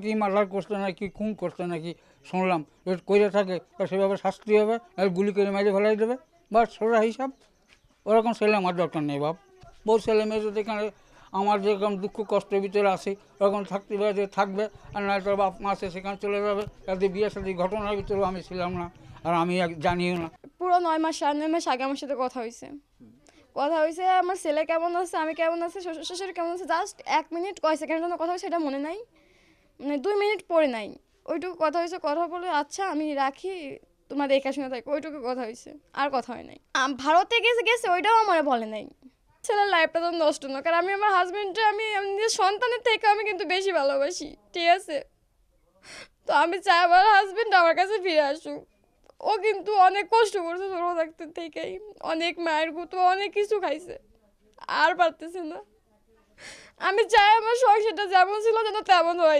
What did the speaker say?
কি মার্ডার করছে নাকি খুন করছে নাকি শুনলাম, যদি করে থাকে তা সেভাবে শাস্তি হবে, আর গুলি করে মেরে ফেলাই দেবে, বাস সোজা হিসাব। ওরকম ছেলে আমার দরকার নেই বাপ। বহু ছেলে মেয়ে যদি এখানে আমার যেরকম দুঃখ কষ্টের ভিতরে আসি ওরকম থাকতে পারে যে থাকবে, আর নয় তোর বাপ মা আছে সেখানে চলে যাবে। তাদের বিয়ে সাথে ঘটনার ভিতরেও আমি ছিলাম না, আর আমি জানিও না। পুরো 9 মাস 9.5 মাস আগে আমার সাথে কথা হয়েছে। আমার ছেলে কেমন আছে, আমি কেমন আছি, শ্বশুর শাশুড়ি কেমন আছে, জাস্ট 1 মিনিট কয় সেকেন্ডের জন্য কথা হয়েছে, এটা মনে নাই, মানে 2 মিনিট পরে নাই, ওইটুকু কথা হয়েছে। কথা বলে আচ্ছা আমি রাখি, তোমার দেখাশোনা থাকো, ওইটুকু কথা হয়েছে, আর কথা হয় নাই। ভারতে গেছে ওইটাও আমার বলে নাই। ছেলের লাইফটা তো নষ্ট না, কারণ আমি আমার হাজব্যান্ডটা আমি নিজের সন্তানের থেকে আমি কিন্তু বেশি ভালোবাসি, ঠিক আছে? তো আমি চাই আমার হাজব্যান্ড আমার কাছে ফিরে আসুক। ও কিন্তু অনেক কষ্ট করছে ছোট থাকতে থেকেই, অনেক মায়ের গুতো অনেক কিছু খাইছে, আর পারতেছে না। আমি চাই আমার সংসারটা যেমন ছিল যেন তেমন হয়।